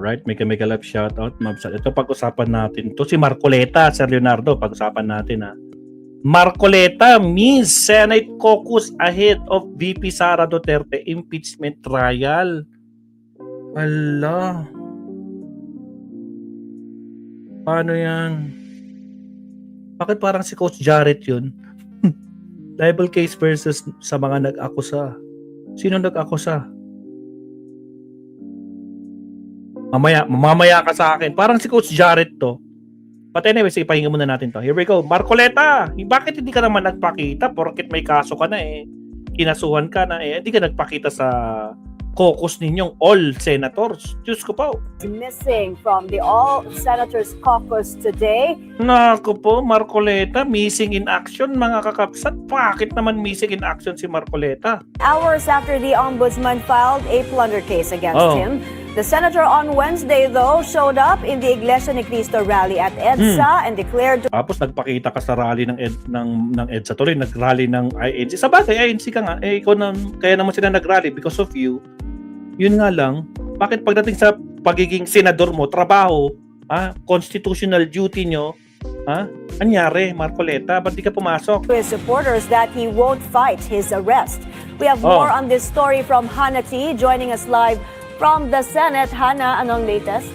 Alright, mega love shoutout. Ito pag-usapan natin. Ito si Marcoleta, Sir Leonardo, pag-usapan natin ha. Marcoleta means Senate caucus ahead of VP Sara Duterte impeachment trial. Ala. Paano yan? Bakit parang si Coach Jarrett yun? Libel case versus sa mga nag-akusa. Sino nag-akusa? Mamaya ka sa akin. Parang si Coach Jarrett to. But anyway, sige, pahinga muna natin to. Here we go. Marcoleta, bakit hindi ka naman nagpakita? Porket may kaso ka na eh. Kinasuhan ka na eh. Hindi ka nagpakita sa caucus ninyong all senators. Diyos ko po. Missing from the all senators caucus today. Naku po, Marcoleta, missing in action mga kakapsat. Bakit naman missing in action si Marcoleta? Hours after the ombudsman filed a plunder case against him. The senator on Wednesday, though, showed up in the Iglesia Ni Cristo rally at EDSA and declared to... Tapos nagpakita ka sa rally ng EDSA tuloy, nag-rally ng INC. Sa bagay, INC ka nga, eh, ikaw na, kaya naman sila nag-rally because of you. Yun nga lang, bakit pagdating sa pagiging senador mo, trabaho, constitutional duty nyo, anyari, Marcoleta, ba't di ka pumasok? to his supporters that he won't fight his arrest. We have more on this story from Hannah T. joining us live from the Senate. Hannah, anong latest?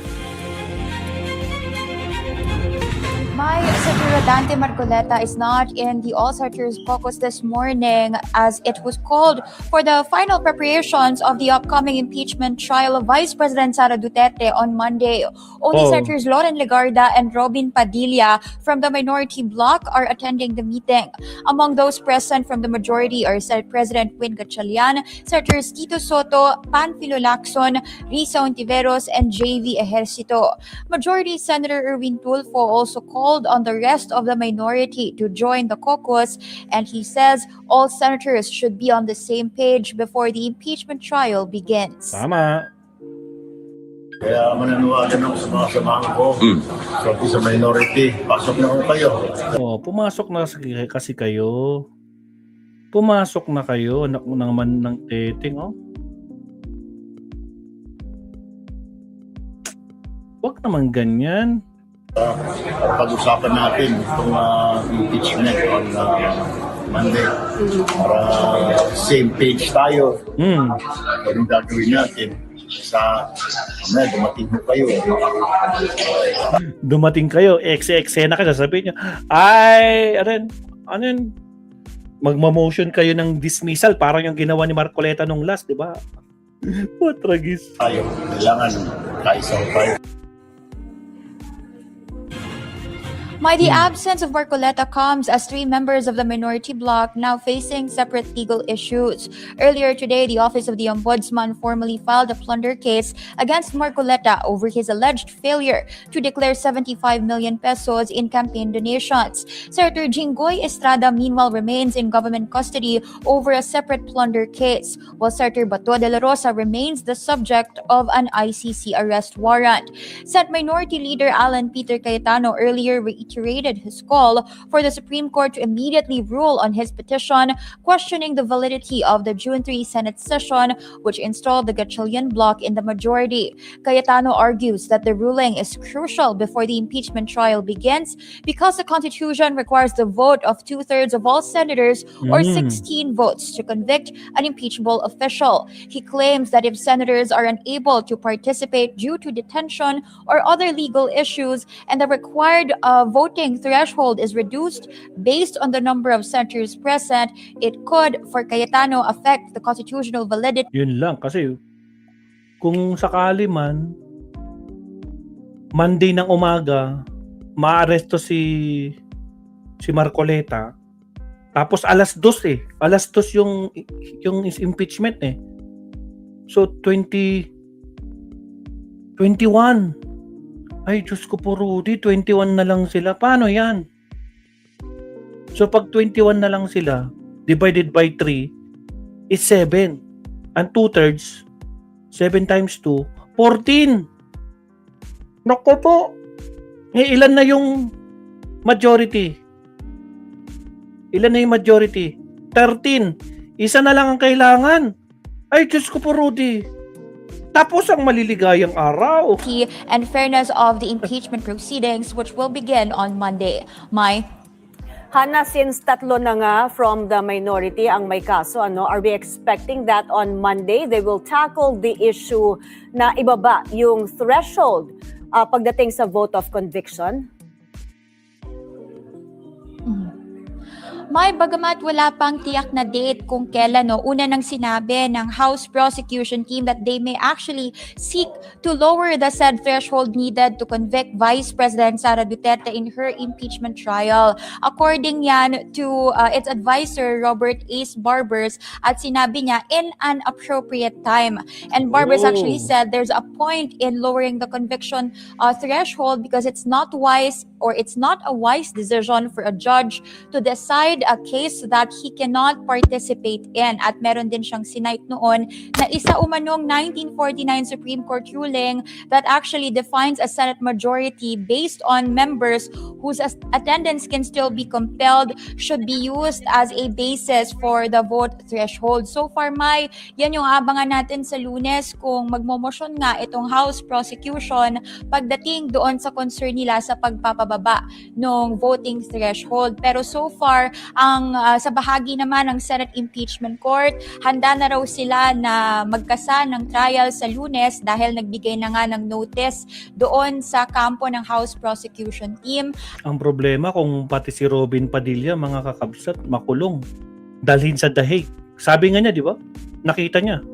My Secretary Dante Marcoleta is not in the All Senators caucus this morning as it was called for the final preparations of the upcoming impeachment trial of Vice President Sara Duterte on Monday. Only Senators Loren Legarda and Robin Padilla from the minority bloc are attending the meeting. Among those present from the majority are Senate President Win Gatchalian, Senators Tito Soto, Panfilo Lacson, Risa Ontiveros, and JV Ejercito. Majority Senator Erwin Tulfo also called on the rest of the minority to join the caucus, and he says all senators should be on the same page before the impeachment trial begins. Tama. Kaya mananawagan ako sa mga samahan ko, sa minority, pasok na kayo. Pumasok na kasi kayo. Pumasok na kayo, anak mo naman ng teting, Huwag naman ganyan. Para pag-usapan natin itong impeachment on Monday. Para same page tayo. Anong gagawin natin? Dumating kayo. Dumating kayo, eksena ka, sasabihin nyo, ay, ano yun? Magma-motion kayo ng dismissal, parang yung ginawa ni Marcoleta nung last, di ba? What tragis. Tayo, kailangan kaisa tayo. The absence of Marcoleta comes as three members of the minority bloc now facing separate legal issues. Earlier today, the Office of the Ombudsman formally filed a plunder case against Marcoleta over his alleged failure to declare 75 million pesos in campaign donations. Senator Jinggoy Estrada meanwhile remains in government custody over a separate plunder case, while Senator Bato de la Rosa remains the subject of an ICC arrest warrant. Senate Minority Leader Alan Peter Cayetano earlier reiterated his call for the Supreme Court to immediately rule on his petition questioning the validity of the June 3 Senate session, which installed the Gatchalian bloc in the majority. Cayetano argues that the ruling is crucial before the impeachment trial begins because the Constitution requires the vote of 2/3 of all senators or 16 votes to convict an impeachable official. He claims that if senators are unable to participate due to detention or other legal issues and the required voting threshold is reduced based on the number of senators present, it could, for Cayetano, affect the constitutional validity. Yun lang, kasi kung sakali man, Monday ng umaga, maaresto si Marcoleta, tapos alas 2 Alas 2 yung impeachment eh. So 21. Ay, Diyos ko po, Rudy, 21 na lang sila. Paano yan? So, pag 21 na lang sila, divided by 3, is 7. And 2/3, 7 times 2, 14. Naku po. Ilan na yung majority? Ilan na yung majority? 13. Isa na lang ang kailangan. Ay, Diyos ko po, Rudy. Tapos ang maliligayang araw. and fairness of the impeachment proceedings, which will begin on Monday. Hannah, since tatlo na nga from the minority ang may kaso, are we expecting that on Monday they will tackle the issue na ibaba yung threshold pagdating sa vote of conviction? Bagamat wala pang tiyak na date kung kailan, una nang sinabi ng House Prosecution Team that they may actually seek to lower the said threshold needed to convict Vice President Sara Duterte in her impeachment trial. According yan to its advisor, Robert Ace Barbers, at sinabi niya in an appropriate time. And Barbers actually said there's a point in lowering the conviction threshold because it's not wise, or it's not a wise decision for a judge to decide a case that he cannot participate in. At meron din siyang sinite noon na isa umanong 1949 Supreme Court ruling that actually defines a Senate majority based on members whose attendance can still be compelled should be used as a basis for the vote threshold. So far, Mai, yan yung abangan natin sa Lunes kung magmomosyon nga itong House prosecution pagdating doon sa concern nila sa pagpapababa ng voting threshold. Pero so far, ang sa bahagi naman ng Senate Impeachment Court, handa na raw sila na magkasa ng trial sa Lunes dahil nagbigay na nga ng notice doon sa kampo ng House Prosecution Team. Ang problema kung pati si Robin Padilla, mga kakabsat, makulong. Dalhin sa dahig. Sabi nga niya, di ba? Nakita niya.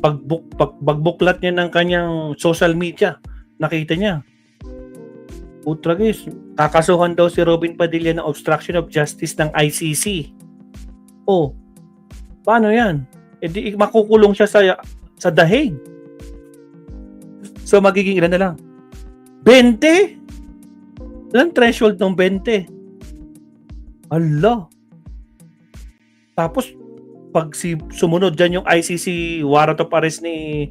Pagbuklat niya ng kanyang social media, nakita niya. Utragis, kakasuhan daw si Robin Padilla ng obstruction of justice ng ICC. Oh, paano yan? E di makukulong siya sa dahig. So magiging ilan na lang? 20? Ilan threshold ng 20? Allah. Tapos, pag sumunod dyan yung ICC warrant of arrest ni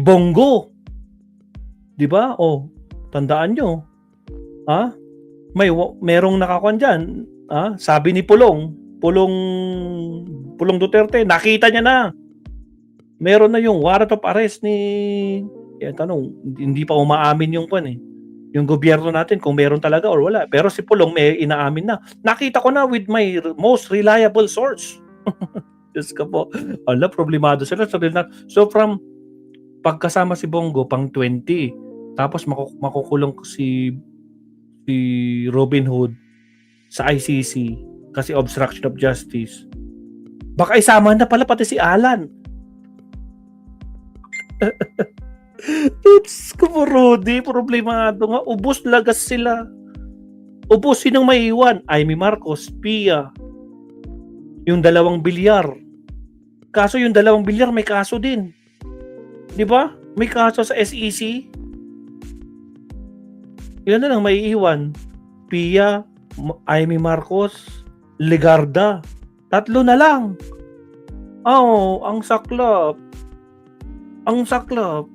Bongo, di ba? Oh, tandaan nyo. Ha? Merong nakakuan dyan. Ha? Sabi ni Pulong Duterte, nakita niya na. Meron na yung warrant of arrest ni hindi pa umaamin yung yung gobyerno natin kung meron talaga or wala. Pero si Pulong may inaamin na. Nakita ko na with my most reliable source. Diyos ka po. Ala, problemado sila. So from pagkasama si Bongo, pang 20. Tapos makukulong si Robin Hood sa ICC kasi obstruction of justice. Baka isama na pala pati si Alan. It's Rudy, problemado nga. Ubus lagas sila. Ubus, sinong maiiwan? Amy Marcos, Pia. Yung 2 bilyar. Kaso yung 2 bilyar may kaso din. Di ba? May kaso sa SEC. Ilan na lang maiiwan? Pia, Amy Marcos, Legarda. 3 na lang. Oh, ang saklap. Ang saklap.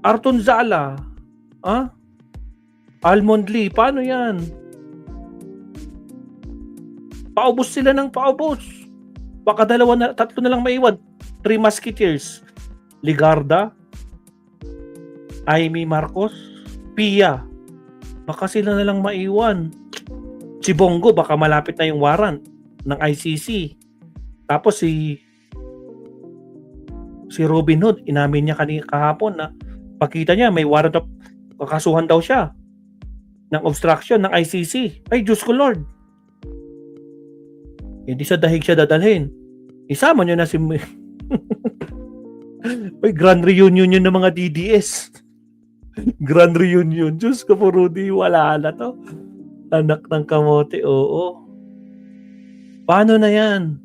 Arton Zala. Almond Lee. Paano yan? Paubos sila ng paubos. Baka 3 na lang maiwan. 3 Musketeers. Legarda, Amy Marcos, Pia. Baka sila na lang maiwan. Si Bongo, baka malapit na yung warrant ng ICC. Tapos si Robin Hood, inamin niya kahapon na pagkita niya may warrant of kakasuhan daw siya ng obstruction ng ICC. Ay, Diyos ko Lord. Hindi sa dahig siya dadalhin. Isama niyo na si may grand reunion yun ng mga DDS. Grand reunion. Diyos ko po, Rudy, wala na to. Anak ng kamote, oo. Paano na yan?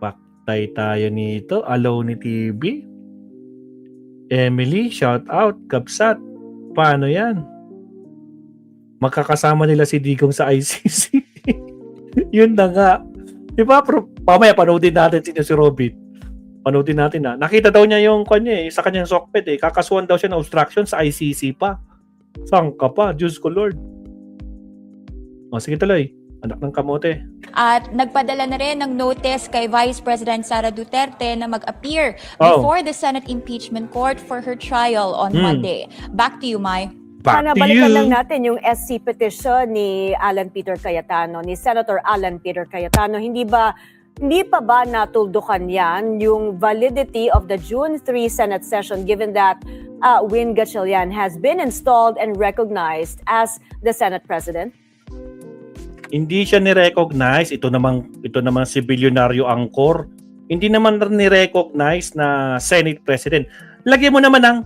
Paktay tayo nito. Alone TV. Emily, shout out. Kapsat. Paano yan? Magkakasama nila si Digong sa ICC. Yun na nga. Diba? Pamaya, panoodin natin si Robin. Panoodin natin na. Nakita daw niya yung sa kanyang sockpet Kakasuhan daw siya ng obstruction sa ICC pa. Saan ka pa? Diyos ko Lord. O, sige tuloy. Anak ng kamote. At nagpadala na rin ng notice kay Vice President Sara Duterte na mag-appear Oh. before the Senate Impeachment Court for her trial on Monday. Back to you, Mai. Back Hana, to balikan you. lang natin yung SC petition ni Alan Peter Cayetano, ni Senator Alan Peter Cayetano. Hindi pa ba natuldukan yan yung validity of the June 3 Senate session given that Win Gatchalian has been installed and recognized as the Senate President? Hindi siya ni-recognize. Ito namang si bilyonaryo angkor. Hindi naman ni-recognize na Senate President. Lagyan mo naman ng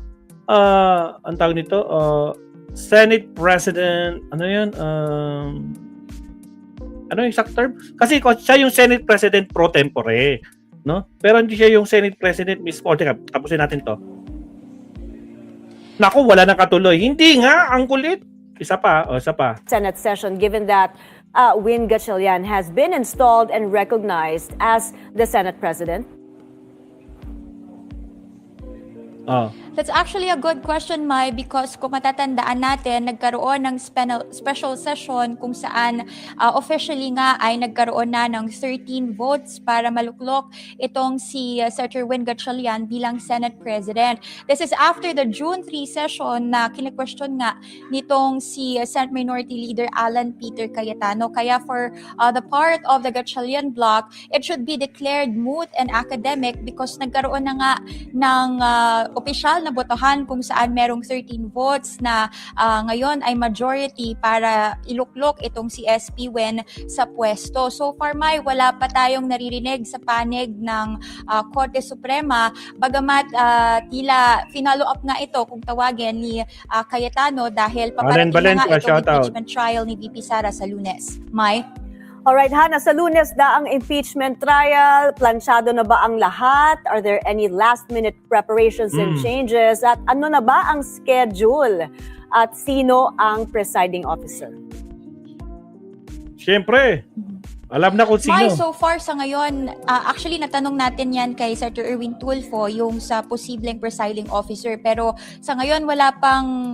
ang tawag nito, Senate President, ano yun? Ano yung exact term? Kasi siya yung Senate President pro tempore, no? Pero hindi siya yung Senate President mismo. Teka, tapusin natin to. Naku, wala nang katuloy. Hindi nga, ang kulit. Isa pa. Senate session given that Win Gatchalian has been installed and recognized as the Senate President? Oh. That's actually a good question, Mai, because kung matatandaan natin, nagkaroon ng special session kung saan officially nga ay nagkaroon na ng 13 votes para maluklok itong si Senator Win Gatchalian bilang Senate President. This is after the June 3 session na kine-question nga nitong si Senate Minority Leader Alan Peter Cayetano. Kaya for the part of the Gatchalian bloc, it should be declared moot and academic because nagkaroon na nga ng opisyal na botohan kung saan merong 13 votes na ngayon ay majority para iluklok itong si SP Win sa pwesto. So far, Mai, wala pa tayong naririnig sa panig ng Korte Suprema, bagamat tila finalo up nga ito kung tawagin ni Cayetano dahil paparating na nga itong impeachment trial ni VP Sara sa Lunes. Mai? Alright, Hana, sa Lunes na ang impeachment trial. Plansyado na ba ang lahat? Are there any last-minute preparations and changes? At ano na ba ang schedule? At sino ang presiding officer? Siyempre, alam na kung sino. Mai, so far sa ngayon, actually natanong natin yan kay Senator Erwin Tulfo, yung sa posibleng presiding officer. Pero sa ngayon, wala pang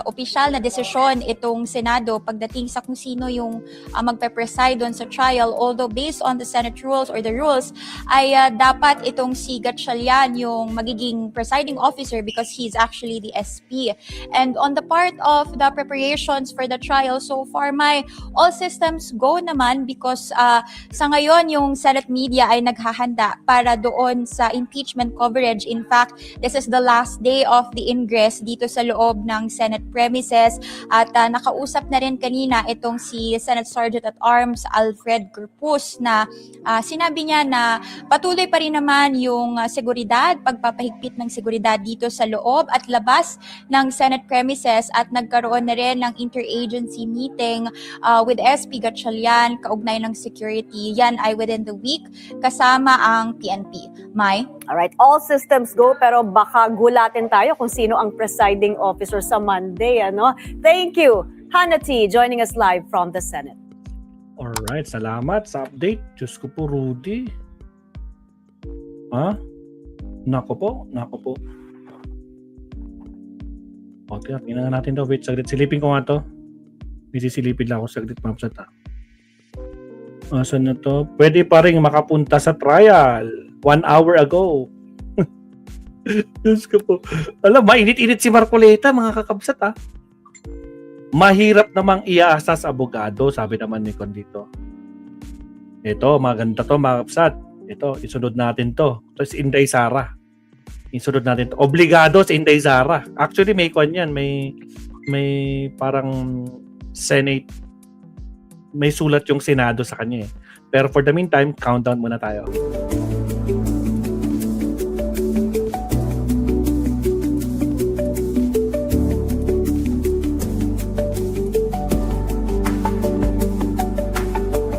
opisyal na desisyon itong Senado pagdating sa kung sino yung magpe-preside doon sa trial. Although based on the Senate rules or the rules, ay dapat itong si Gatchalian yung magiging presiding officer because he's actually the SP. And on the part of the preparations for the trial, so far, Mai, all systems go naman because sa ngayon, yung Senate media ay naghahanda para doon sa impeachment coverage. In fact, this is the last day of the ingress dito sa loob ng Senate premises. At nakausap na rin kanina itong si Senate Sergeant at Arms Alfred Corpus na sinabi niya na patuloy pa rin naman yung seguridad, pagpapahigpit ng seguridad dito sa loob at labas ng Senate premises at nagkaroon na rin ng interagency meeting with SP Gatchalian kaugnay ng security. Yan ay within the week kasama ang PNP. Mai? Alright, all systems go pero baka gulatin tayo kung sino ang presiding officer sa Monday. Ano? Thank you, Hana T, joining us live from the Senate. Alright, salamat sa update. Diyos ko po, Rudy. Nako po. Okay, tingnan natin daw. Wait, saglit. Silipin ko nga to. Sisilipin lang ako saglit, mapsat. Saan na to? Pwede pa rin makapunta sa trial 1 hour ago. Diyos ko po. Alam, mainit-init si Marcoleta, mga kakabsat. Mahirap namang iaasa sa abogado, sabi naman ni Condito. Ito, maganda to, mga kakabsat. Ito, isunod natin to. Ito si Inday Sara. Isunod natin to. Obligado si Inday Sara. Actually, may kwan yan. May parang Senate. May sulat yung Senado sa kanya eh. Pero for the meantime, countdown muna tayo.